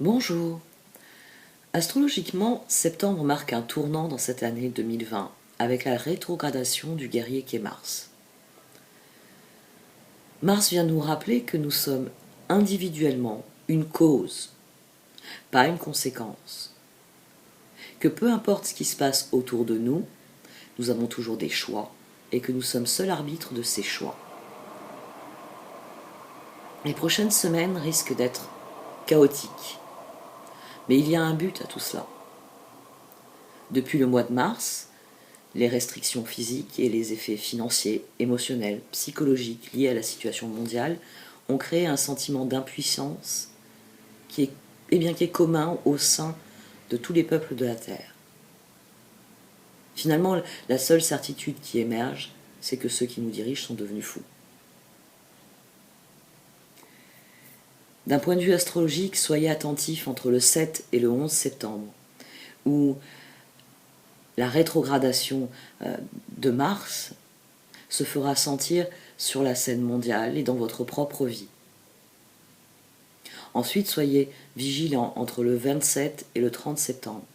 Bonjour. Astrologiquement, septembre marque un tournant dans cette année 2020 avec la rétrogradation du guerrier qu'est Mars. Mars vient nous rappeler que nous sommes individuellement une cause, pas une conséquence. Que peu importe ce qui se passe autour de nous, nous avons toujours des choix et que nous sommes seuls arbitres de ces choix. Les prochaines semaines risquent d'être chaotiques, mais il y a un but à tout cela. Depuis le mois de mars, les restrictions physiques et les effets financiers, émotionnels, psychologiques liés à la situation mondiale ont créé un sentiment d'impuissance qui est commun au sein de tous les peuples de la Terre. Finalement, la seule certitude qui émerge, c'est que ceux qui nous dirigent sont devenus fous. D'un point de vue astrologique, soyez attentifs entre le 7 et le 11 septembre, où la rétrogradation de Mars se fera sentir sur la scène mondiale et dans votre propre vie. Ensuite, soyez vigilants entre le 27 et le 30 septembre,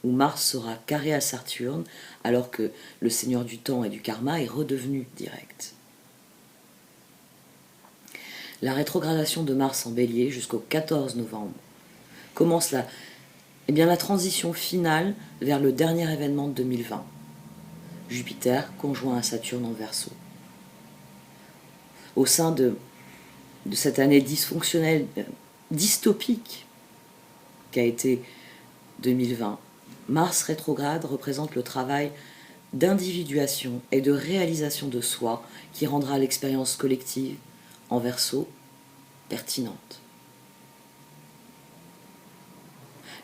où Mars sera carré à Saturne, alors que le Seigneur du temps et du karma est redevenu direct. La rétrogradation de Mars en Bélier jusqu'au 14 novembre commence la transition finale vers le dernier événement de 2020. Jupiter conjoint à Saturne en Verseau. Au sein de cette année dysfonctionnelle, dystopique qu'a été 2020, Mars rétrograde représente le travail d'individuation et de réalisation de soi qui rendra l'expérience collective en Verseau pertinente.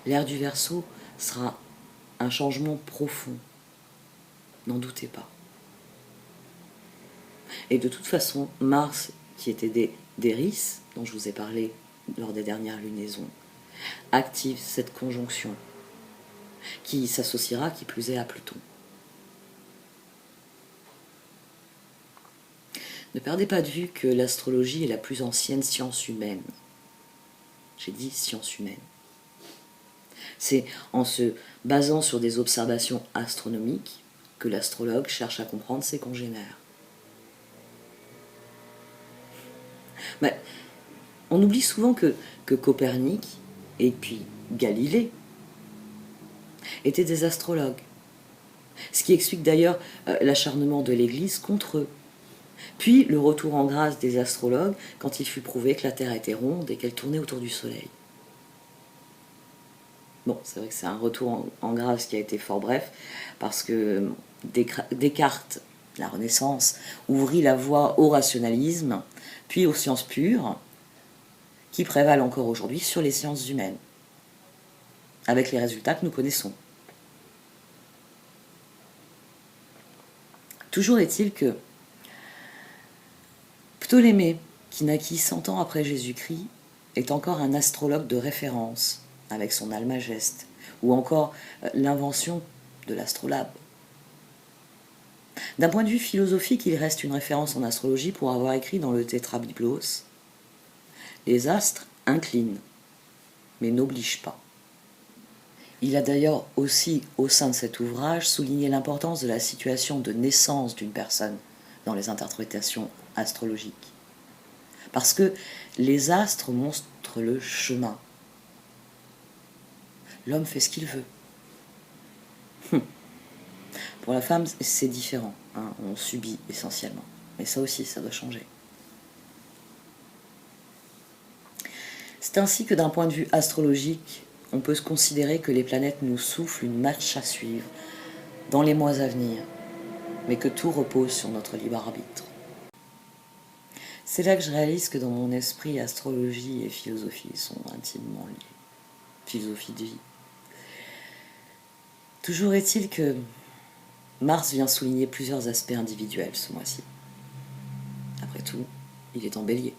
L'ère du Verseau sera un changement profond, n'en doutez pas. Et de toute façon, Mars, qui était d'Éris, dont je vous ai parlé lors des dernières lunaisons, active cette conjonction qui s'associera, qui plus est, à Pluton. Ne perdez pas de vue que l'astrologie est la plus ancienne science humaine. J'ai dit science humaine. C'est en se basant sur des observations astronomiques que l'astrologue cherche à comprendre ses congénères. Mais on oublie souvent que Copernic et puis Galilée étaient des astrologues. Ce qui explique d'ailleurs l'acharnement de l'Église contre eux. Puis le retour en grâce des astrologues quand il fut prouvé que la Terre était ronde et qu'elle tournait autour du Soleil. Bon, c'est vrai que c'est un retour en grâce qui a été fort bref, parce que Descartes, la Renaissance, ouvrit la voie au rationalisme, puis aux sciences pures, qui prévalent encore aujourd'hui sur les sciences humaines, avec les résultats que nous connaissons. Toujours est-il que Ptolémée, qui naquit 100 ans après Jésus-Christ, est encore un astrologue de référence, avec son Almageste, ou encore l'invention de l'astrolabe. D'un point de vue philosophique, il reste une référence en astrologie pour avoir écrit dans le Tétrabiblos « Les astres inclinent, mais n'obligent pas ». Il a d'ailleurs aussi, au sein de cet ouvrage, souligné l'importance de la situation de naissance d'une personne dans les interprétations astrologiques. Parce que les astres montrent le chemin. L'homme fait ce qu'il veut. Pour la femme, c'est différent. On subit essentiellement. Mais ça aussi, ça doit changer. C'est ainsi que d'un point de vue astrologique, on peut se considérer que les planètes nous soufflent une marche à suivre dans les mois à venir, mais que tout repose sur notre libre arbitre. C'est là que je réalise que dans mon esprit, astrologie et philosophie sont intimement liées. Philosophie de vie. Toujours est-il que Mars vient souligner plusieurs aspects individuels ce mois-ci. Après tout, il est en Bélier.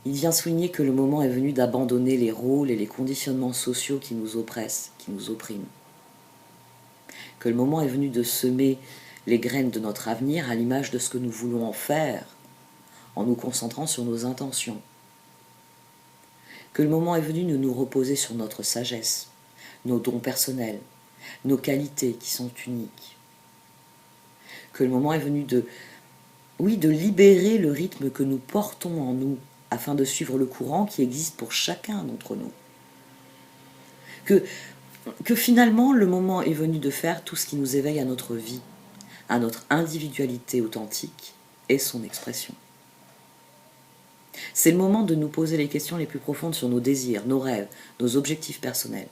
Il vient souligner que le moment est venu d'abandonner les rôles et les conditionnements sociaux qui nous oppressent, qui nous oppriment. Que le moment est venu de semer les graines de notre avenir à l'image de ce que nous voulons en faire, en nous concentrant sur nos intentions. que le moment est venu de nous reposer sur notre sagesse, nos dons personnels, nos qualités qui sont uniques. Que le moment est venu de libérer le rythme que nous portons en nous afin de suivre le courant qui existe pour chacun d'entre nous. Que finalement le moment est venu de faire tout ce qui nous éveille à notre vie, à notre individualité authentique et son expression. C'est le moment de nous poser les questions les plus profondes sur nos désirs, nos rêves, nos objectifs personnels.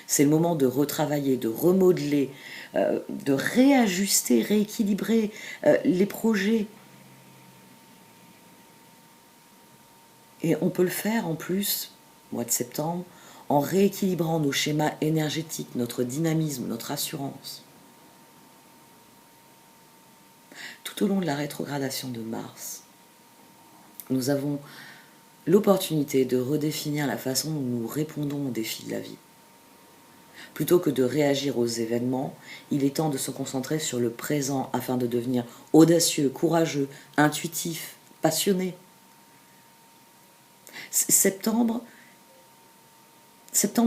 C'est le moment de retravailler, de remodeler, de réajuster, rééquilibrer les projets. Et on peut le faire en plus, mois de septembre, en rééquilibrant nos schémas énergétiques, notre dynamisme, notre assurance. Tout au long de la rétrogradation de Mars, nous avons l'opportunité de redéfinir la façon dont nous répondons aux défis de la vie. Plutôt que de réagir aux événements, il est temps de se concentrer sur le présent afin de devenir audacieux, courageux, intuitif, passionné. Septembre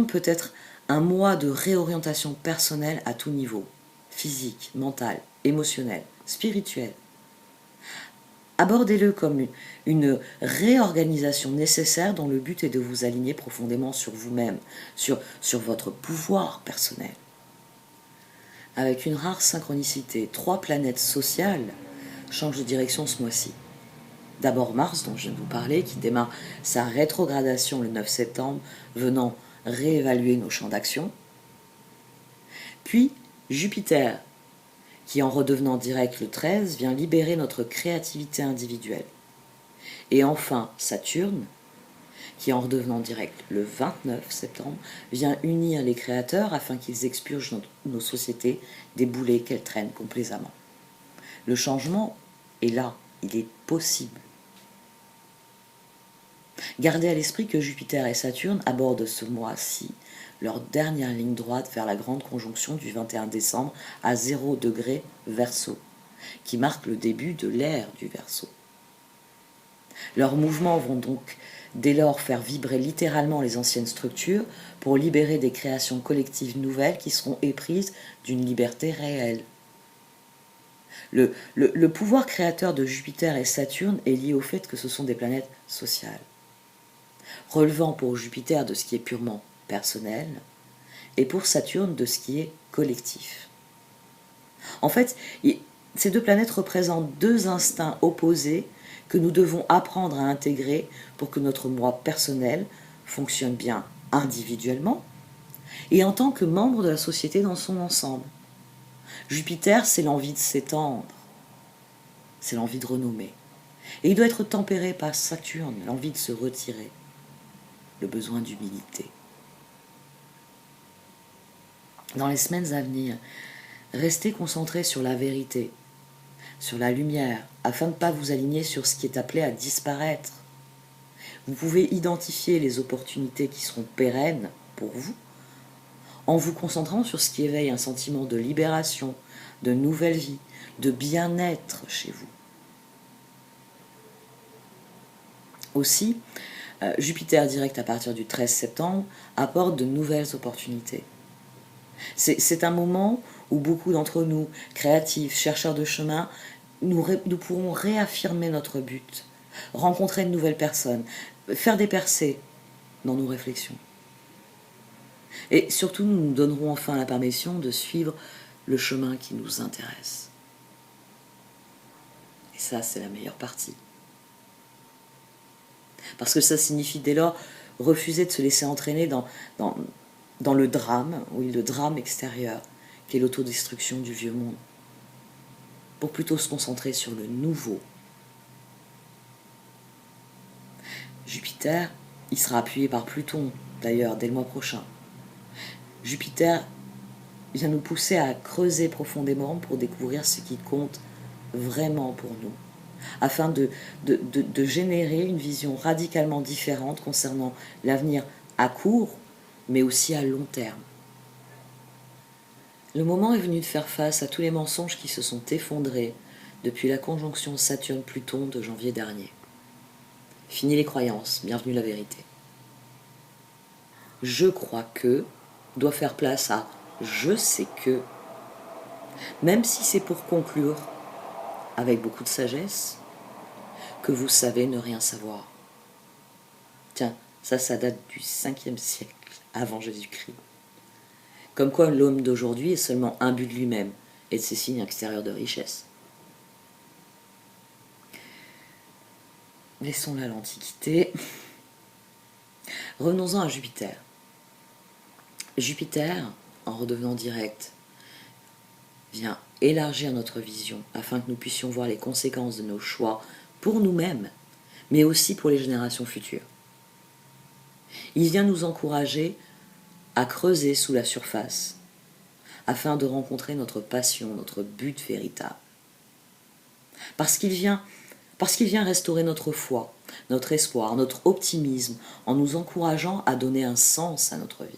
peut être un mois de réorientation personnelle à tout niveau, physique, mental, émotionnel, spirituel. Abordez-le comme une réorganisation nécessaire dont le but est de vous aligner profondément sur vous-même, sur votre pouvoir personnel. Avec une rare synchronicité, 3 planètes sociales changent de direction ce mois-ci. D'abord Mars, dont je viens de vous parler, qui démarre sa rétrogradation le 9 septembre, venant réévaluer nos champs d'action. Puis Jupiter, qui en redevenant direct le 13, vient libérer notre créativité individuelle. Et enfin Saturne, qui en redevenant direct le 29 septembre, vient unir les créateurs afin qu'ils expurgent nos sociétés des boulets qu'elles traînent complaisamment. Le changement est là, il est possible. Gardez à l'esprit que Jupiter et Saturne abordent ce mois-ci leur dernière ligne droite vers la grande conjonction du 21 décembre à 0 degré Verseau, qui marque le début de l'ère du Verseau. Leurs mouvements vont donc dès lors faire vibrer littéralement les anciennes structures pour libérer des créations collectives nouvelles qui seront éprises d'une liberté réelle. Le pouvoir créateur de Jupiter et Saturne est lié au fait que ce sont des planètes sociales, relevant pour Jupiter de ce qui est purement personnel et pour Saturne de ce qui est collectif. En fait, ces 2 planètes représentent 2 instincts opposés que nous devons apprendre à intégrer pour que notre moi personnel fonctionne bien individuellement et en tant que membre de la société dans son ensemble. Jupiter, c'est l'envie de s'étendre, c'est l'envie de renommer. Et il doit être tempéré par Saturne, l'envie de se retirer, le besoin d'humilité. Dans les semaines à venir, restez concentrés sur la vérité, sur la lumière, afin de ne pas vous aligner sur ce qui est appelé à disparaître. Vous pouvez identifier les opportunités qui seront pérennes pour vous, en vous concentrant sur ce qui éveille un sentiment de libération, de nouvelle vie, de bien-être chez vous. Aussi, Jupiter direct à partir du 13 septembre apporte de nouvelles opportunités. C'est un moment où beaucoup d'entre nous, créatifs, chercheurs de chemin, nous pourrons réaffirmer notre but, rencontrer de nouvelles personnes, faire des percées dans nos réflexions. Et surtout, nous nous donnerons enfin la permission de suivre le chemin qui nous intéresse. Et ça, c'est la meilleure partie. Parce que ça signifie dès lors refuser de se laisser entraîner dans le drame, oui, le drame extérieur, qui est l'autodestruction du vieux monde, pour plutôt se concentrer sur le nouveau. Jupiter, il sera appuyé par Pluton, d'ailleurs, dès le mois prochain. Jupiter vient nous pousser à creuser profondément pour découvrir ce qui compte vraiment pour nous, afin de générer une vision radicalement différente concernant l'avenir à court, mais aussi à long terme. Le moment est venu de faire face à tous les mensonges qui se sont effondrés depuis la conjonction Saturne-Pluton de janvier dernier. Fini les croyances, bienvenue la vérité. je crois que doit faire place à je sais que, même si c'est pour conclure, avec beaucoup de sagesse, que vous savez ne rien savoir. Tiens, ça date du 5e siècle avant Jésus-Christ. Comme quoi l'homme d'aujourd'hui est seulement imbu de lui-même et de ses signes extérieurs de richesse. Laissons là l'Antiquité. Revenons-en à Jupiter. Jupiter, en redevenant direct, vient élargir notre vision afin que nous puissions voir les conséquences de nos choix pour nous-mêmes, mais aussi pour les générations futures. Il vient nous encourager à creuser sous la surface afin de rencontrer notre passion, notre but véritable. Parce qu'il vient restaurer notre foi, notre espoir, notre optimisme en nous encourageant à donner un sens à notre vie.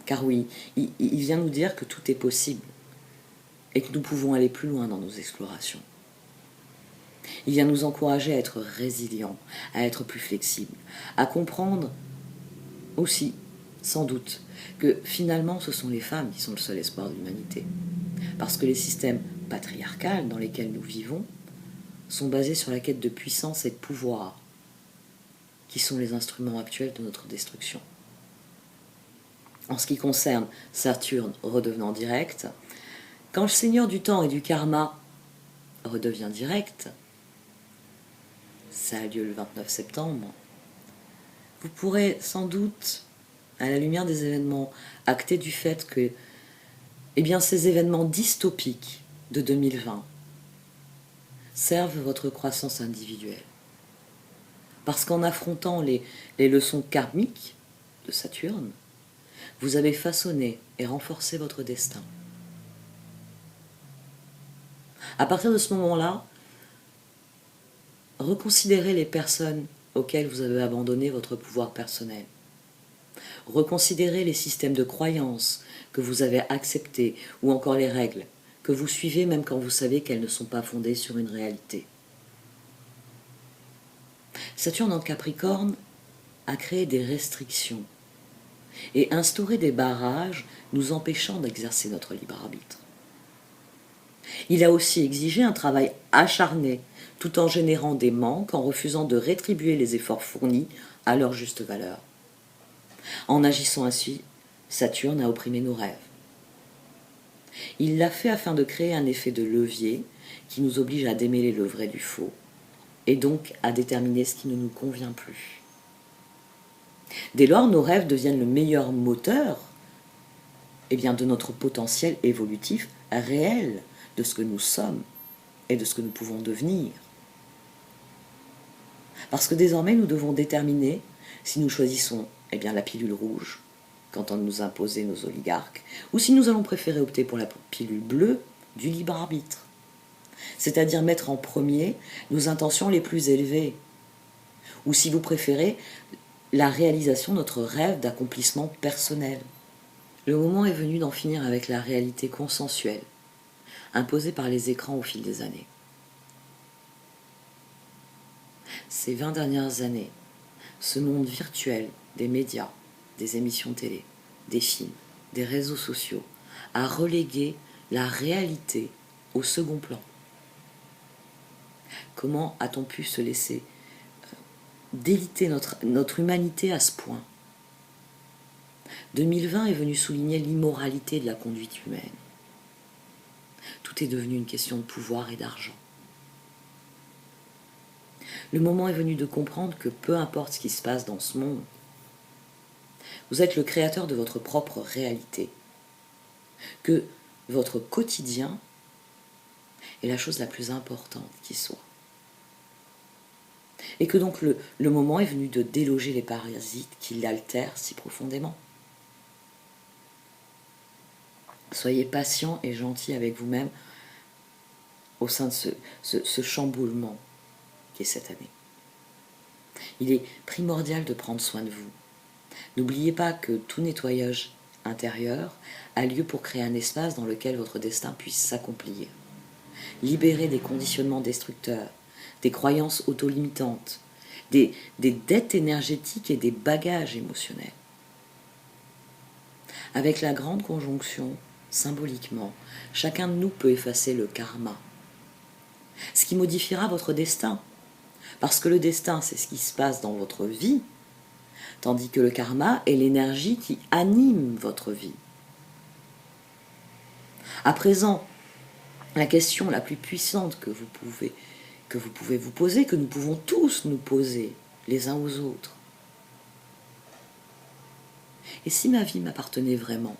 Car oui, il vient nous dire que tout est possible et que nous pouvons aller plus loin dans nos explorations. Il vient nous encourager à être résilients, à être plus flexibles, à comprendre aussi, sans doute, que finalement ce sont les femmes qui sont le seul espoir de l'humanité. Parce que les systèmes patriarcaux dans lesquels nous vivons sont basés sur la quête de puissance et de pouvoir, qui sont les instruments actuels de notre destruction. En ce qui concerne Saturne redevenant direct, quand le seigneur du temps et du karma redevient direct, ça a lieu le 29 septembre, vous pourrez sans doute, à la lumière des événements, acter du fait que ces événements dystopiques de 2020 servent votre croissance individuelle. Parce qu'en affrontant les leçons karmiques de Saturne, vous avez façonné et renforcé votre destin. À partir de ce moment-là, reconsidérez les personnes auxquelles vous avez abandonné votre pouvoir personnel. Reconsidérez les systèmes de croyances que vous avez acceptés ou encore les règles que vous suivez même quand vous savez qu'elles ne sont pas fondées sur une réalité. Saturne en Capricorne a créé des restrictions et instauré des barrages nous empêchant d'exercer notre libre arbitre. Il a aussi exigé un travail acharné tout en générant des manques, en refusant de rétribuer les efforts fournis à leur juste valeur. En agissant ainsi, Saturne a opprimé nos rêves. Il l'a fait afin de créer un effet de levier qui nous oblige à démêler le vrai du faux, et donc à déterminer ce qui ne nous convient plus. Dès lors, nos rêves deviennent le meilleur moteur de notre potentiel évolutif réel, de ce que nous sommes et de ce que nous pouvons devenir. Parce que désormais, nous devons déterminer si nous choisissons la pilule rouge, qu'entendent nous imposer nos oligarques, ou si nous allons préférer opter pour la pilule bleue du libre arbitre. C'est-à-dire mettre en premier nos intentions les plus élevées, ou si vous préférez, la réalisation de notre rêve d'accomplissement personnel. Le moment est venu d'en finir avec la réalité consensuelle, imposée par les écrans au fil des années. Ces 20 dernières années, ce monde virtuel des médias, des émissions télé, des films, des réseaux sociaux, a relégué la réalité au second plan. Comment a-t-on pu se laisser déliter notre humanité à ce point ? 2020 est venu souligner l'immoralité de la conduite humaine. Tout est devenu une question de pouvoir et d'argent. Le moment est venu de comprendre que peu importe ce qui se passe dans ce monde, vous êtes le créateur de votre propre réalité, que votre quotidien est la chose la plus importante qui soit. Et que donc le moment est venu de déloger les parasites qui l'altèrent si profondément. Soyez patient et gentil avec vous-même au sein de ce chamboulement qu'est cette année. Il est primordial de prendre soin de vous. N'oubliez pas que tout nettoyage intérieur a lieu pour créer un espace dans lequel votre destin puisse s'accomplir. Libérez des conditionnements destructeurs, des croyances auto-limitantes, des dettes énergétiques et des bagages émotionnels. Avec la grande conjonction, symboliquement, chacun de nous peut effacer le karma, ce qui modifiera votre destin. Parce que le destin, c'est ce qui se passe dans votre vie, tandis que le karma est l'énergie qui anime votre vie. À présent, la question la plus puissante que vous pouvez vous poser, que nous pouvons tous nous poser les uns aux autres. Et si ma vie m'appartenait vraiment,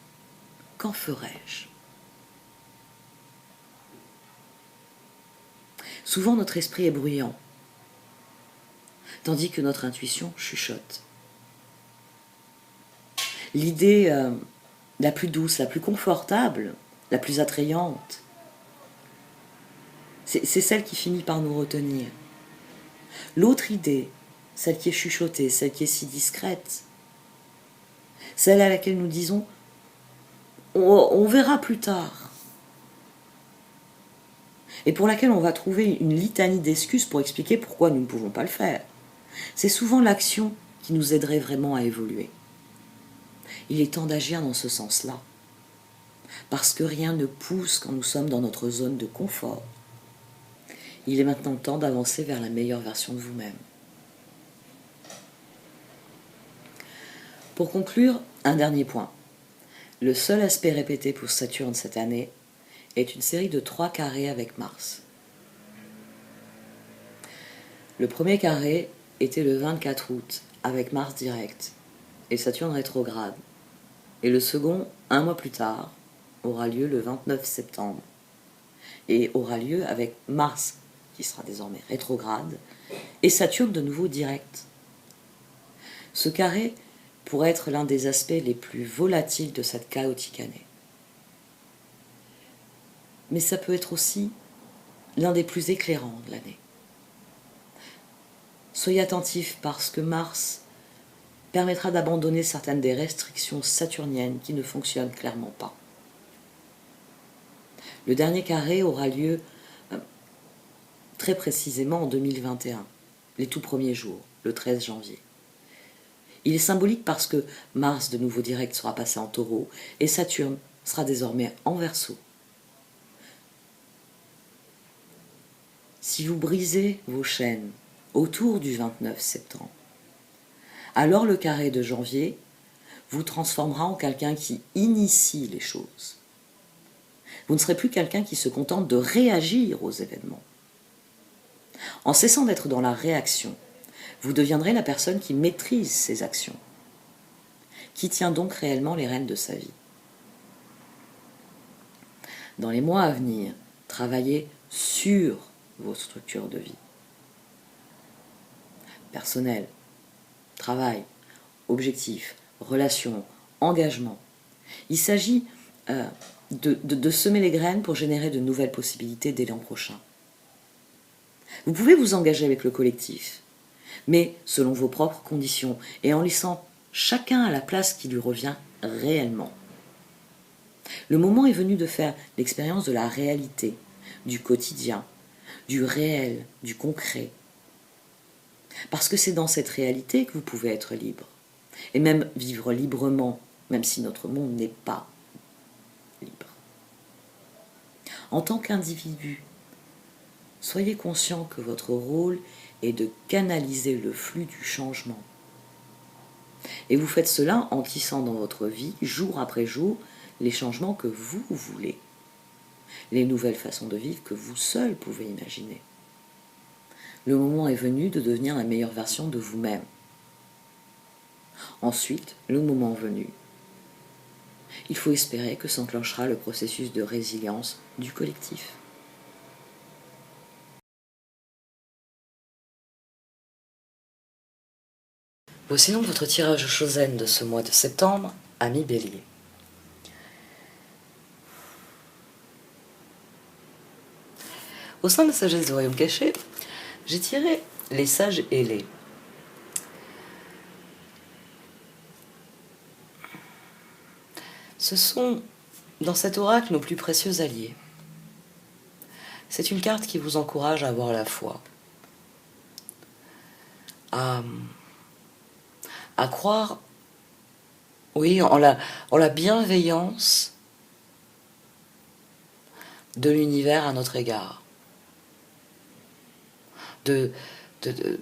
qu'en ferais-je? Souvent notre esprit est bruyant, tandis que notre intuition chuchote. L'idée la plus douce, la plus confortable, la plus attrayante, c'est celle qui finit par nous retenir. L'autre idée, celle qui est chuchotée, celle qui est si discrète, celle à laquelle nous disons on verra plus tard, et pour laquelle on va trouver une litanie d'excuses pour expliquer pourquoi nous ne pouvons pas le faire. C'est souvent l'action qui nous aiderait vraiment à évoluer. Il est temps d'agir dans ce sens-là, parce que rien ne pousse quand nous sommes dans notre zone de confort. Il est maintenant temps d'avancer vers la meilleure version de vous-même. Pour conclure, un dernier point. Le seul aspect répété pour Saturne cette année est une série de 3 carrés avec Mars. Le premier carré était le 24 août avec Mars direct et Saturne rétrograde. Et le second, un mois plus tard, aura lieu le 29 septembre et aura lieu avec Mars qui sera désormais rétrograde et Saturne de nouveau direct. Ce carré pourrait être l'un des aspects les plus volatiles de cette chaotique année. Mais ça peut être aussi l'un des plus éclairants de l'année. Soyez attentifs parce que Mars permettra d'abandonner certaines des restrictions saturniennes qui ne fonctionnent clairement pas. Le dernier carré aura lieu très précisément en 2021, les tout premiers jours, le 13 janvier. Il est symbolique parce que Mars, de nouveau direct, sera passé en Taureau et Saturne sera désormais en Verseau. Si vous brisez vos chaînes autour du 29 septembre, alors le carré de janvier vous transformera en quelqu'un qui initie les choses. Vous ne serez plus quelqu'un qui se contente de réagir aux événements. En cessant d'être dans la réaction, vous deviendrez la personne qui maîtrise ses actions, qui tient donc réellement les rênes de sa vie. Dans les mois à venir, travaillez sur vos structures de vie. Personnel, travail, objectifs, relations, engagement. Il s'agit de semer les graines pour générer de nouvelles possibilités dès l'an prochain. Vous pouvez vous engager avec le collectif, mais selon vos propres conditions et en laissant chacun à la place qui lui revient réellement. Le moment est venu de faire l'expérience de la réalité, du quotidien, du réel, du concret. Parce que c'est dans cette réalité que vous pouvez être libre, et même vivre librement, même si notre monde n'est pas libre. En tant qu'individu, soyez conscient que votre rôle est de canaliser le flux du changement. Et vous faites cela en tissant dans votre vie, jour après jour, les changements que vous voulez, les nouvelles façons de vivre que vous seul pouvez imaginer. Le moment est venu de devenir la meilleure version de vous-même. Ensuite, le moment venu, il faut espérer que s'enclenchera le processus de résilience du collectif. Voici donc votre tirage Chosen de ce mois de septembre, ami Bélier. Au sein de la sagesse du royaume caché, j'ai tiré les sages ailés. Ce sont, dans cet oracle, nos plus précieux alliés. C'est une carte qui vous encourage à avoir la foi, à, à croire, oui, en la bienveillance de l'univers à notre égard. De, de, de,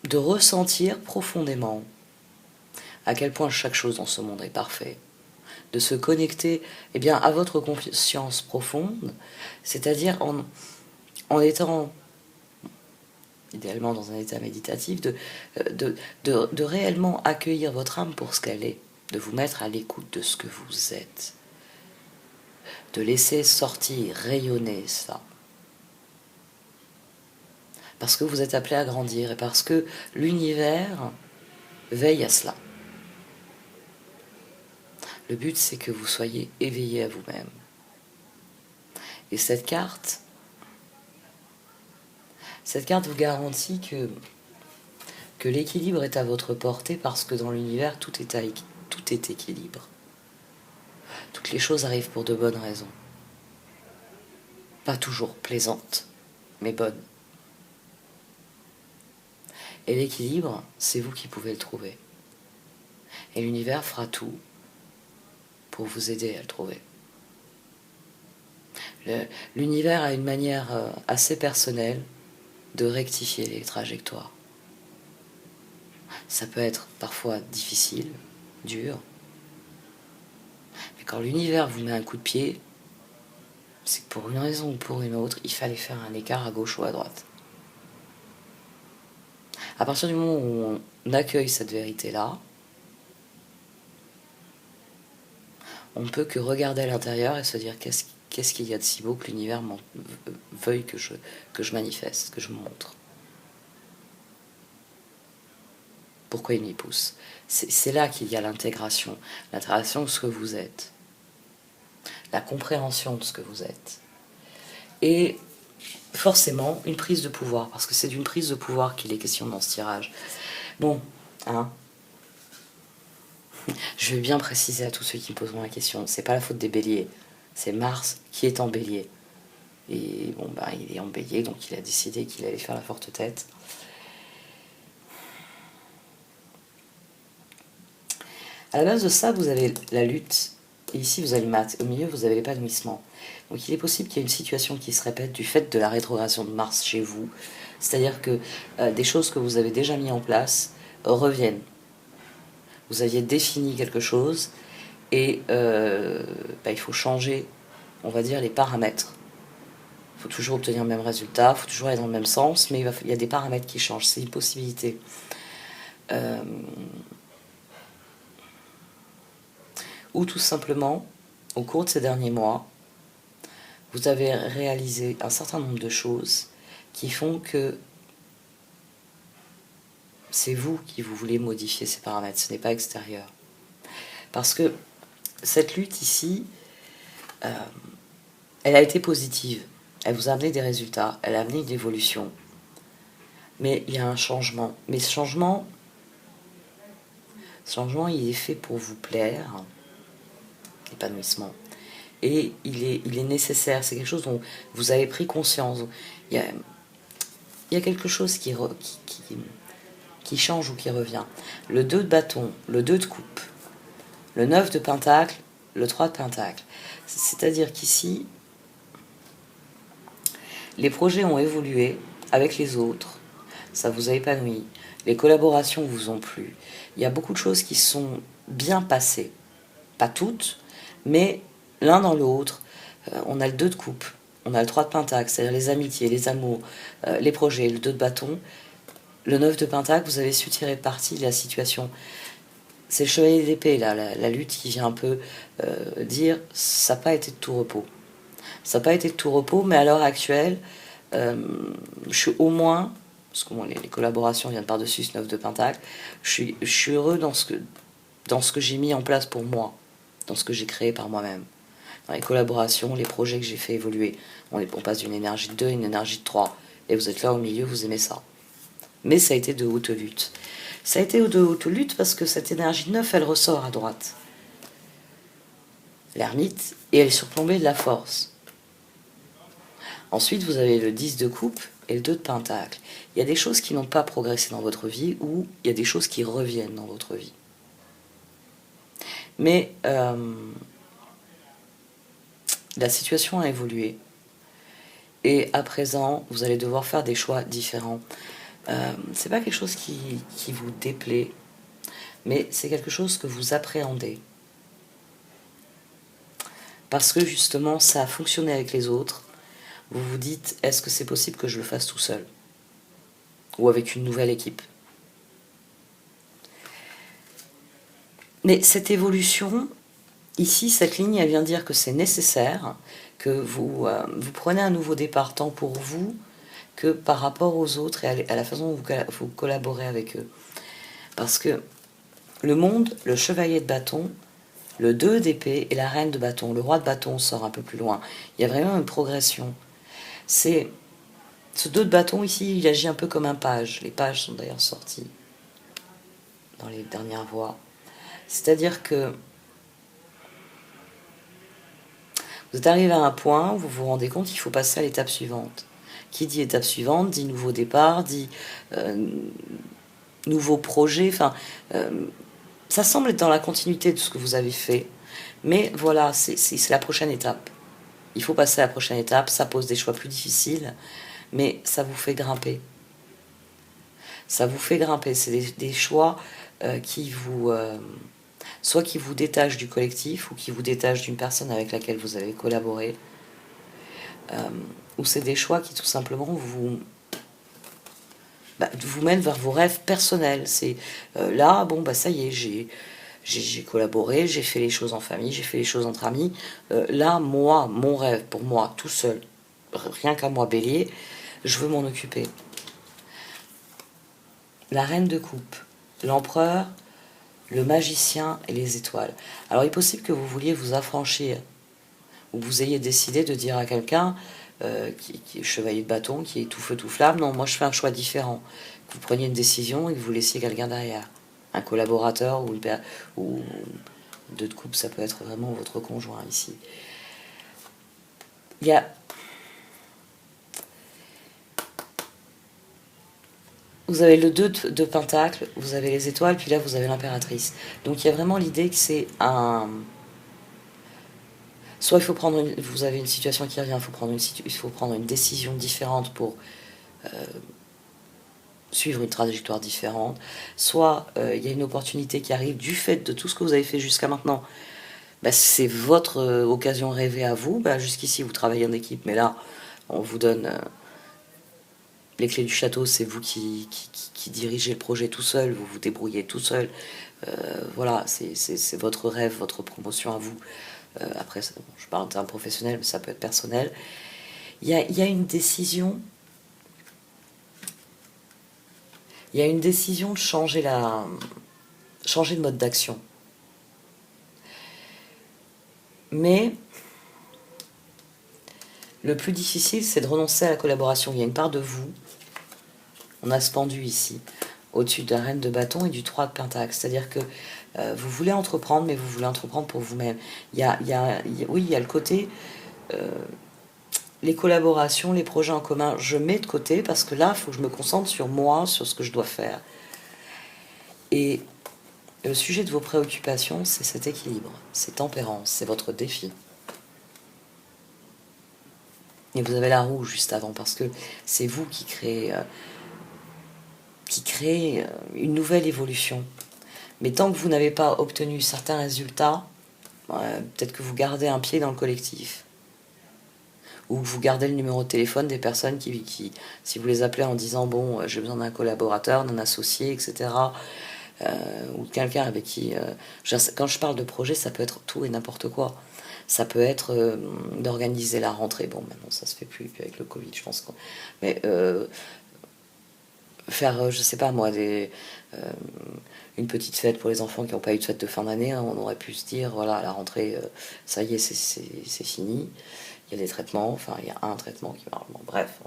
de ressentir profondément à quel point chaque chose dans ce monde est parfaite. De se connecter eh bien, à votre conscience profonde, c'est-à-dire en étant idéalement dans un état méditatif, de réellement accueillir votre âme pour ce qu'elle est, de vous mettre à l'écoute de ce que vous êtes, de laisser sortir, rayonner ça. Parce que vous êtes appelé à grandir et parce que l'univers veille à cela. Le but, c'est que vous soyez éveillé à vous-même. Et cette carte vous garantit que l'équilibre est à votre portée parce que dans l'univers, tout est équilibre. Toutes les choses arrivent pour de bonnes raisons. Pas toujours plaisantes, mais bonnes. Et l'équilibre, c'est vous qui pouvez le trouver. Et l'univers fera tout pour vous aider à le trouver. L'univers a une manière assez personnelle de rectifier les trajectoires. Ça peut être parfois difficile, dur. Mais quand l'univers vous met un coup de pied, c'est que pour une raison ou pour une autre, il fallait faire un écart à gauche ou à droite. À partir du moment où on accueille cette vérité-là, on ne peut que regarder à l'intérieur et se dire qu'est-ce qu'il y a de si beau que l'univers veuille que je manifeste, que je montre. Pourquoi il m'y pousse? C'est là qu'il y a l'intégration de ce que vous êtes, la compréhension de ce que vous êtes. Et forcément, une prise de pouvoir, parce que c'est d'une prise de pouvoir qu'il est question dans ce tirage. Bon, hein, je vais bien préciser à tous ceux qui me poseront la question, c'est pas la faute des béliers, c'est Mars qui est en bélier. Et bon, bah, il est en bélier, donc il a décidé qu'il allait faire la forte tête. À la base de ça, vous avez la lutte, et ici vous avez le mat, au milieu vous avez l'épanouissement. Donc il est possible qu'il y ait une situation qui se répète du fait de la rétrogradation de Mars chez vous, c'est-à-dire que des choses que vous avez déjà mis en place reviennent. Vous aviez défini quelque chose, et il faut changer, on va dire, les paramètres. Il faut toujours obtenir le même résultat, il faut toujours aller dans le même sens, mais il y a des paramètres qui changent, c'est une possibilité. Ou tout simplement, au cours de ces derniers mois, vous avez réalisé un certain nombre de choses qui font que c'est vous qui vous voulez modifier ces paramètres, ce n'est pas extérieur. Parce que cette lutte ici, elle a été positive, elle vous a amené des résultats, elle a amené une évolution, mais il y a un changement. Mais ce changement, il est fait pour vous plaire, l'épanouissement. Et il est nécessaire, c'est quelque chose dont vous avez pris conscience. Il y a quelque chose qui change ou qui revient. Le 2 de bâton, le 2 de coupe, le 9 de pentacle, le 3 de pentacle. C'est-à-dire qu'ici, les projets ont évolué avec les autres, ça vous a épanoui, les collaborations vous ont plu. Il y a beaucoup de choses qui sont bien passées. Pas toutes, mais l'un dans l'autre. On a le 2 de coupe, on a le 3 de pentacle, c'est-à-dire les amitiés, les amours, les projets, le 2 de bâton. Le 9 de pentacle, vous avez su tirer parti de la situation. C'est le chevalier d'épée, là, la lutte qui vient un peu dire ça n'a pas été de tout repos. Ça n'a pas été de tout repos, mais à l'heure actuelle, je suis au moins, parce que bon, les collaborations viennent par-dessus ce 9 de pentacle, je suis heureux dans ce que j'ai mis en place pour moi, dans ce que j'ai créé par moi-même. Dans les collaborations, les projets que j'ai fait évoluer. On passe d'une énergie de 2 à une énergie de 3. Et vous êtes là au milieu, vous aimez ça. Mais ça a été de haute lutte. Ça a été de haute lutte parce que cette énergie 9, elle ressort à droite. L'ermite, et elle est surplombée de la force. Ensuite, vous avez le 10 de coupe, et le 2 de Pentacle. Il y a des choses qui n'ont pas progressé dans votre vie ou il y a des choses qui reviennent dans votre vie. Mais la situation a évolué. Et à présent, vous allez devoir faire des choix différents. C'est pas quelque chose qui vous déplaît, mais c'est quelque chose que vous appréhendez. Parce que justement, ça a fonctionné avec les autres. Vous vous dites, est-ce que c'est possible que je le fasse tout seul? Ou avec une nouvelle équipe? Mais cette évolution, ici, cette ligne, elle vient dire que c'est nécessaire, que vous prenez un nouveau départ tant pour vous que par rapport aux autres et à la façon dont vous collaborez avec eux. Parce que le monde, le chevalier de bâton, le 2 d'épée et la reine de bâton, le roi de bâton sort un peu plus loin. Il y a vraiment une progression. Ce 2 de bâton ici, il agit un peu comme un page. Les pages sont d'ailleurs sortis dans les dernières voix. C'est-à-dire que vous êtes arrivé à un point où vous vous rendez compte qu'il faut passer à l'étape suivante. Qui dit étape suivante, dit nouveau départ, dit nouveau projet. Enfin, ça semble être dans la continuité de ce que vous avez fait. Mais voilà, c'est la prochaine étape. Il faut passer à la prochaine étape. Ça pose des choix plus difficiles, mais ça vous fait grimper. Ça vous fait grimper. C'est des choix qui vous... soit qui vous détachent du collectif, ou qui vous détachent d'une personne avec laquelle vous avez collaboré. Ou c'est des choix qui tout simplement vous mènent vers vos rêves personnels. C'est là, bon, ça y est, j'ai collaboré, j'ai fait les choses en famille, j'ai fait les choses entre amis. Là, moi, mon rêve, pour moi, tout seul, rien qu'à moi, Bélier, je veux m'en occuper. La reine de coupe, l'empereur, le magicien et les étoiles. Alors, il est possible que vous vouliez vous affranchir, ou que vous ayez décidé de dire à quelqu'un qui est chevalier de bâton, qui est tout feu tout flamme, non, moi je fais un choix différent. Que vous preniez une décision et que vous laissiez quelqu'un derrière. Un collaborateur ou 2 de coupe, ça peut être vraiment votre conjoint ici. Il y a... Vous avez le 2 de pentacle, vous avez les étoiles, puis là vous avez l'impératrice. Donc il y a vraiment l'idée que c'est un... Soit il faut prendre vous avez une situation qui revient, il faut prendre une décision différente pour suivre une trajectoire différente. Soit il y a une opportunité qui arrive du fait de tout ce que vous avez fait jusqu'à maintenant. C'est votre occasion rêvée à vous. Jusqu'ici vous travaillez en équipe, mais là on vous donne les clés du château, c'est vous qui dirigez le projet tout seul, vous vous débrouillez tout seul. Voilà, c'est votre rêve, votre promotion à vous. Après, je parle d'un professionnel, mais ça peut être personnel. Il y a une décision. Il y a une décision de changer de mode d'action. Mais le plus difficile, c'est de renoncer à la collaboration. Il y a une part de vous, on a ce pendu ici, au-dessus de la reine de bâton et du 3 de pentacle. C'est-à-dire que vous voulez entreprendre, mais vous voulez entreprendre pour vous-même. Oui, il y a le côté... les collaborations, les projets en commun, je mets de côté parce que là, il faut que je me concentre sur moi, sur ce que je dois faire. Et le sujet de vos préoccupations, c'est cet équilibre, c'est tempérance, c'est votre défi. Et vous avez la roue juste avant parce que c'est vous qui créez une nouvelle évolution. Mais tant que vous n'avez pas obtenu certains résultats, peut-être que vous gardez un pied dans le collectif. Ou vous gardez le numéro de téléphone des personnes qui si vous les appelez en disant bon, j'ai besoin d'un collaborateur, d'un associé, etc. Ou de quelqu'un avec qui... quand je parle de projet, ça peut être tout et n'importe quoi. Ça peut être d'organiser la rentrée. Bon, maintenant ça se fait plus avec le Covid, je pense. Mais faire, je sais pas moi, une petite fête pour les enfants qui n'ont pas eu de fête de fin d'année. Hein, on aurait pu se dire, voilà, à la rentrée, ça y est, c'est fini. Il y a des traitements, enfin il y a un traitement qui marche. Bon, bref,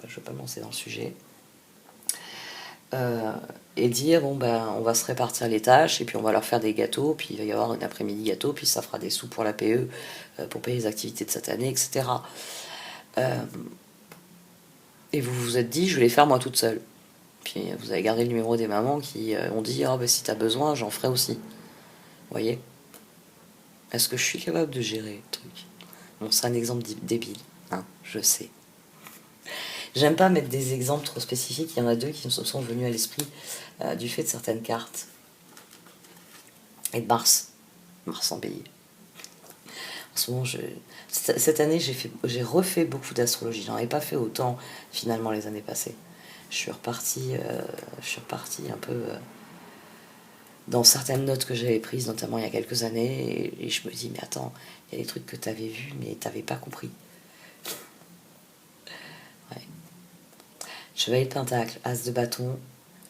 je ne vais pas me lancer dans le sujet. Et dire, bon on va se répartir les tâches, et puis on va leur faire des gâteaux, puis il va y avoir une après-midi gâteau, puis ça fera des sous pour la PE, pour payer les activités de cette année, etc. Et vous vous êtes dit, je vais les faire moi toute seule. Puis vous avez gardé le numéro des mamans qui ont dit, oh, bah, si t'as besoin, j'en ferai aussi. Vous voyez? Est-ce que je suis capable de gérer le truc? Bon, c'est un exemple débile, hein, je sais. J'aime pas mettre des exemples trop spécifiques, il y en a deux qui me sont venus à l'esprit du fait de certaines cartes. Et de Mars en bélier. En ce moment, cette année, j'ai refait beaucoup d'astrologie. J'en avais pas fait autant, finalement, les années passées. Je suis repartie un peu dans certaines notes que j'avais prises, notamment il y a quelques années, et je me dis, mais attends, il y a des trucs que tu avais vus, mais tu n'avais pas compris. Ouais. Chevalier de Pentacle, As de bâton,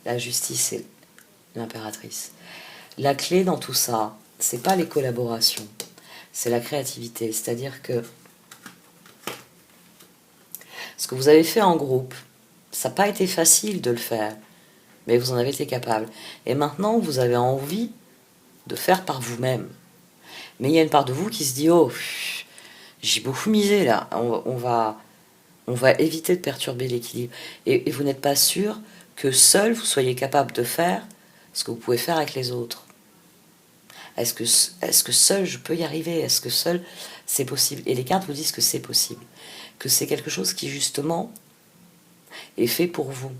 la justice et l'impératrice. La clé dans tout ça, c'est pas les collaborations, c'est la créativité. C'est-à-dire que ce que vous avez fait en groupe, ça n'a pas été facile de le faire, mais vous en avez été capable. Et maintenant, vous avez envie de faire par vous-même. Mais il y a une part de vous qui se dit, oh, j'ai beaucoup misé là, on va éviter de perturber l'équilibre. Et vous n'êtes pas sûr que seul vous soyez capable de faire ce que vous pouvez faire avec les autres. Est-ce que seul je peux y arriver? Est-ce que seul c'est possible? Et les cartes vous disent que c'est possible. Que c'est quelque chose qui justement est fait pour vous.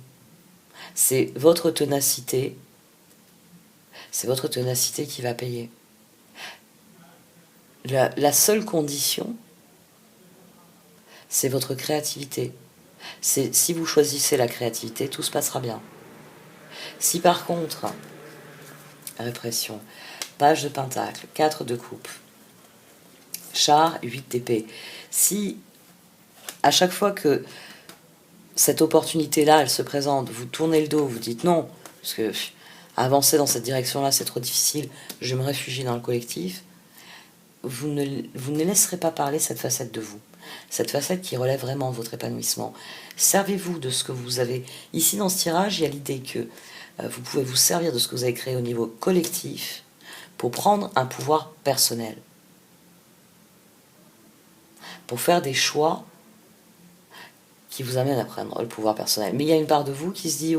C'est votre ténacité. C'est votre ténacité qui va payer. La seule condition, c'est votre créativité. Si vous choisissez la créativité, tout se passera bien. Si par contre, répression, page de pentacle, 4 de coupe, char, 8 d'épée, si à chaque fois que cette opportunité-là, elle se présente, vous tournez le dos, vous dites non, parce que avancer dans cette direction-là, c'est trop difficile, je me réfugie dans le collectif, vous ne laisserez pas parler cette facette de vous. Cette facette qui relève vraiment de votre épanouissement. Servez-vous de ce que vous avez. Ici, dans ce tirage, il y a l'idée que vous pouvez vous servir de ce que vous avez créé au niveau collectif pour prendre un pouvoir personnel. Pour faire des choix qui vous amènent à prendre le pouvoir personnel. Mais il y a une part de vous qui se dit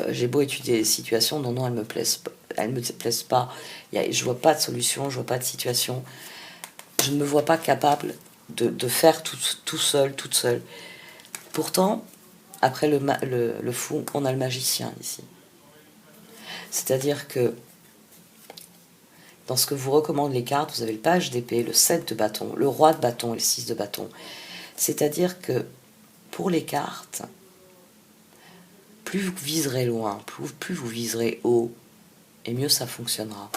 j'ai beau étudier les situations, non, elles me plaisent pas. Je vois pas de solution, je vois pas de situation. Je ne me vois pas capable de faire tout seul, toute seule. Pourtant, après le fou, on a le magicien ici. C'est-à-dire que dans ce que vous recommandent les cartes, vous avez le page d'épée, le 7 de bâton, le roi de bâton et le 6 de bâton. C'est-à-dire que pour les cartes, plus vous viserez loin, plus vous viserez haut, et mieux ça fonctionnera.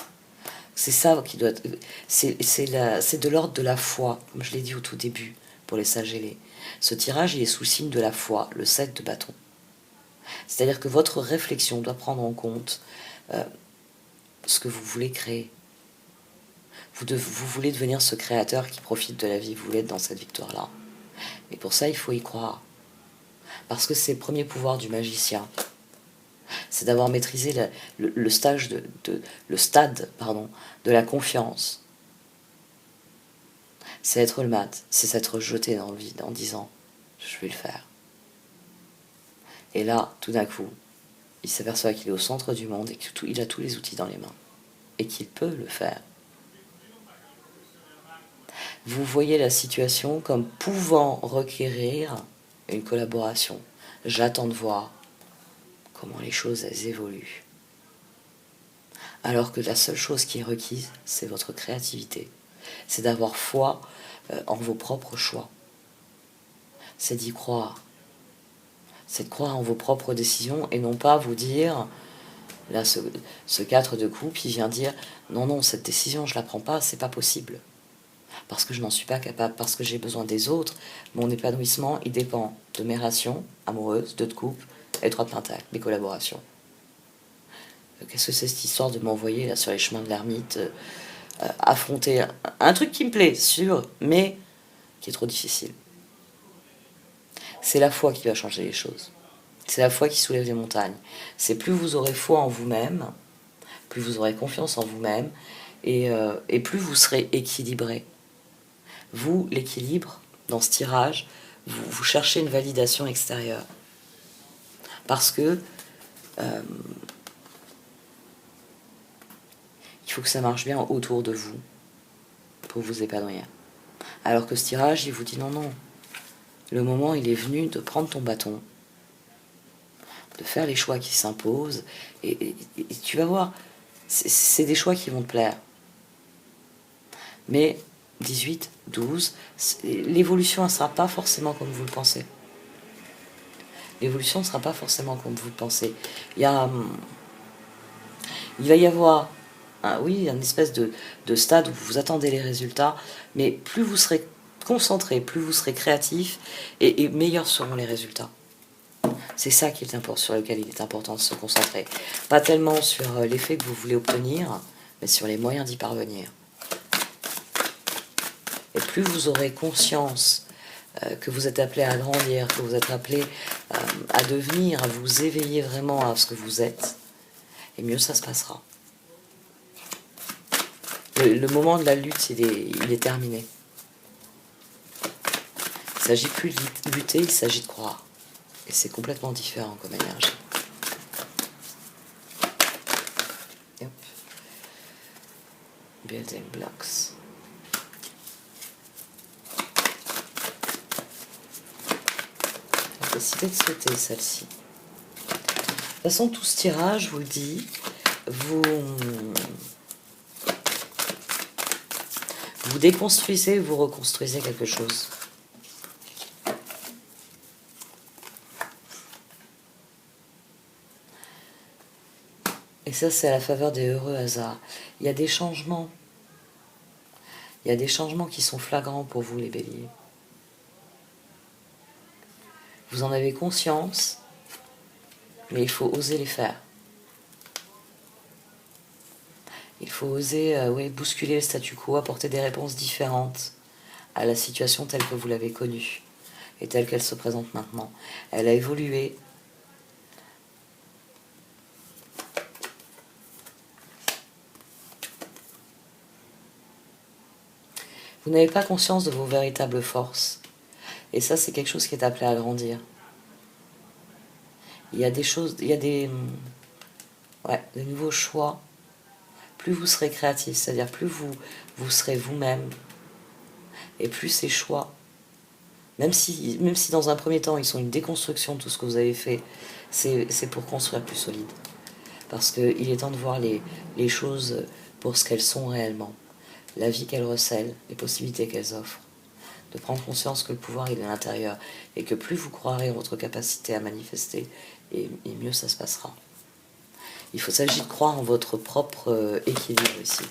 C'est ça qui doit être... C'est de l'ordre de la foi, comme je l'ai dit au tout début, pour les sages ailés. Ce tirage, il est sous le signe de la foi, le 7 de bâton. C'est-à-dire que votre réflexion doit prendre en compte ce que vous voulez créer. Vous voulez devenir ce créateur qui profite de la vie, vous voulez être dans cette victoire-là. Mais pour ça, il faut y croire. Parce que c'est le premier pouvoir du magicien. C'est d'avoir maîtrisé le stade de la confiance. C'est être le mat, c'est s'être jeté dans le vide en disant « je vais le faire ». Et là, tout d'un coup, il s'aperçoit qu'il est au centre du monde et qu'il a tous les outils dans les mains. Et qu'il peut le faire. Vous voyez la situation comme pouvant requérir une collaboration. J'attends de voir comment les choses elles évoluent. Alors que la seule chose qui est requise, c'est votre créativité. C'est d'avoir foi en vos propres choix. C'est d'y croire. C'est de croire en vos propres décisions et non pas vous dire, là ce 4 de coupe, il vient dire, non, cette décision je la prends pas, c'est pas possible. Parce que je n'en suis pas capable, parce que j'ai besoin des autres. Mon épanouissement, il dépend de mes relations amoureuses, 2 de coupe et 3 de pentacle, mes collaborations. Qu'est-ce que c'est cette histoire de m'envoyer là sur les chemins de l'ermite, affronter un truc qui me plaît, sûr, mais qui est trop difficile. C'est la foi qui va changer les choses. C'est la foi qui soulève les montagnes. C'est plus vous aurez foi en vous-même, plus vous aurez confiance en vous-même, et plus vous serez équilibré. Vous, l'équilibre, dans ce tirage, vous cherchez une validation extérieure. Parce que il faut que ça marche bien autour de vous pour vous épanouir. Alors que ce tirage, il vous dit non, non. Le moment, il est venu de prendre ton bâton, de faire les choix qui s'imposent, et tu vas voir, c'est des choix qui vont te plaire. Mais 18, 12, l'évolution ne sera pas forcément comme vous le pensez. L'évolution ne sera pas forcément comme vous le pensez. Il va y avoir, oui, une espèce de stade où vous attendez les résultats, mais plus vous serez concentré, plus vous serez créatif, et meilleurs seront les résultats. C'est ça qui est important, sur lequel il est important de se concentrer. Pas tellement sur l'effet que vous voulez obtenir, mais sur les moyens d'y parvenir. Et plus vous aurez conscience que vous êtes appelé à grandir, que vous êtes appelé à devenir, à vous éveiller vraiment à ce que vous êtes, et mieux ça se passera. Le moment de la lutte, il est terminé. Il ne s'agit plus de lutter, il s'agit de croire. Et c'est complètement différent comme énergie. Yep. Building blocks. J'ai décidé de sauter celle-ci. De toute façon, tout ce tirage, je vous le dis, vous déconstruisez, vous reconstruisez quelque chose. Et ça, c'est à la faveur des heureux hasards. Il y a des changements. Il y a des changements qui sont flagrants pour vous, les béliers. Vous en avez conscience, mais il faut oser les faire. Il faut oser bousculer le statu quo, apporter des réponses différentes à la situation telle que vous l'avez connue et telle qu'elle se présente maintenant. Elle a évolué. Vous n'avez pas conscience de vos véritables forces. Et ça, c'est quelque chose qui est appelé à grandir. Il y a des choses, il y a de nouveaux choix. Plus vous serez créatif, c'est-à-dire plus vous serez vous-même, et plus ces choix, même si dans un premier temps ils sont une déconstruction de tout ce que vous avez fait, c'est pour construire plus solide. Parce qu'il est temps de voir les choses pour ce qu'elles sont réellement, la vie qu'elles recèlent, les possibilités qu'elles offrent, de prendre conscience que le pouvoir il est à l'intérieur, et que plus vous croirez en votre capacité à manifester, et mieux ça se passera. Il s'agit de croire en votre propre équilibre ici.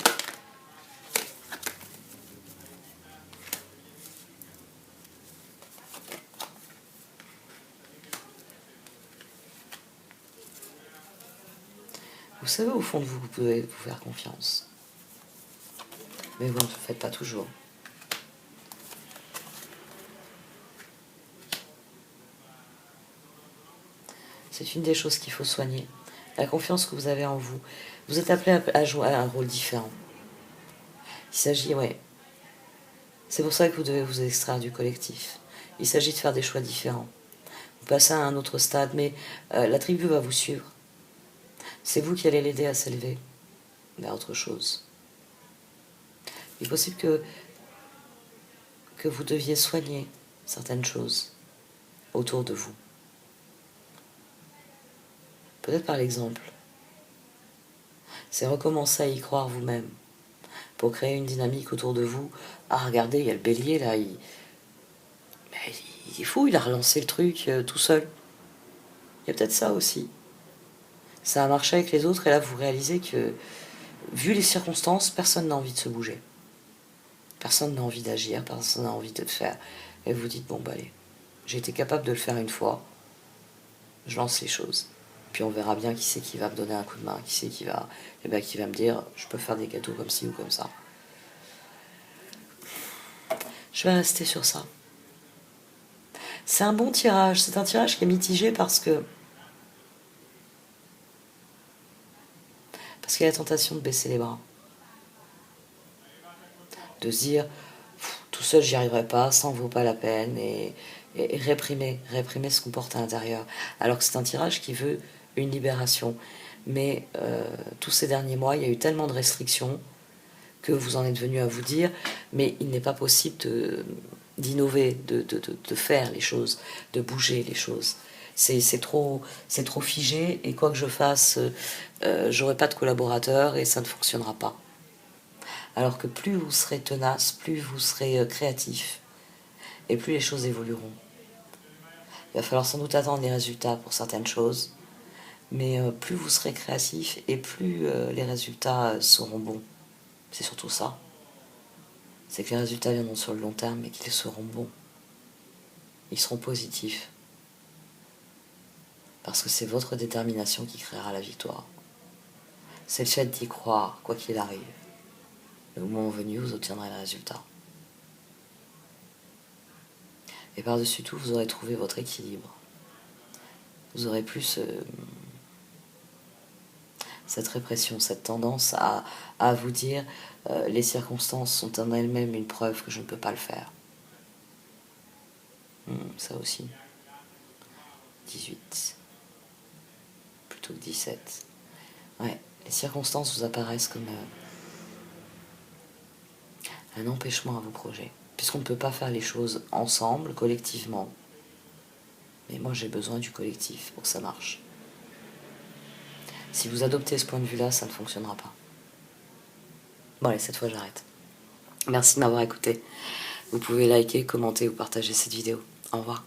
Vous savez au fond de vous, vous pouvez vous faire confiance. Mais vous ne le faites pas toujours. C'est une des choses qu'il faut soigner. La confiance que vous avez en vous. Vous êtes appelé à jouer un rôle différent. Il s'agit, c'est pour ça que vous devez vous extraire du collectif. Il s'agit de faire des choix différents. Vous passez à un autre stade, mais la tribu va vous suivre. C'est vous qui allez l'aider à s'élever vers autre chose. Il est possible que vous deviez soigner certaines choses autour de vous. Peut-être par l'exemple. C'est recommencer à y croire vous-même pour créer une dynamique autour de vous. Ah, regardez, il y a le bélier là, il est fou, il a relancé le truc tout seul. Il y a peut-être ça aussi. Ça a marché avec les autres et là vous réalisez que, vu les circonstances, personne n'a envie de se bouger. Personne n'a envie d'agir, personne n'a envie de le faire. Et vous dites, bon bah allez, j'ai été capable de le faire une fois, je lance les choses. Puis on verra bien qui c'est qui va me donner un coup de main, qui c'est qui va me dire, je peux faire des gâteaux comme ci ou comme ça. Je vais rester sur ça. C'est un bon tirage, c'est un tirage qui est mitigé parce qu'il y a la tentation de baisser les bras. De se dire, tout seul j'y arriverai pas, ça en vaut pas la peine, et et réprimer ce qu'on porte à l'intérieur. Alors que c'est un tirage qui veut une libération. Mais tous ces derniers mois, il y a eu tellement de restrictions que vous en êtes venu à vous dire, mais il n'est pas possible d'innover, de faire les choses, de bouger les choses. C'est trop figé, et quoi que je fasse, j'aurai pas de collaborateurs et ça ne fonctionnera pas. Alors que plus vous serez tenace, plus vous serez créatif, et plus les choses évolueront. Il va falloir sans doute attendre les résultats pour certaines choses, mais plus vous serez créatif et plus les résultats seront bons. C'est surtout ça. C'est que les résultats viendront sur le long terme, mais qu'ils seront bons. Ils seront positifs. Parce que c'est votre détermination qui créera la victoire. C'est le fait d'y croire, quoi qu'il arrive. Le moment venu, vous obtiendrez le résultat. Et par-dessus tout, vous aurez trouvé votre équilibre. Vous aurez plus cette répression, cette tendance à vous dire les circonstances sont en elles-mêmes une preuve que je ne peux pas le faire. Ça aussi. 18. Plutôt que 17. Ouais, les circonstances vous apparaissent comme un empêchement à vos projets. Puisqu'on ne peut pas faire les choses ensemble, collectivement. Mais moi j'ai besoin du collectif pour que ça marche. Si vous adoptez ce point de vue-là, ça ne fonctionnera pas. Bon allez, cette fois j'arrête. Merci de m'avoir écouté. Vous pouvez liker, commenter ou partager cette vidéo. Au revoir.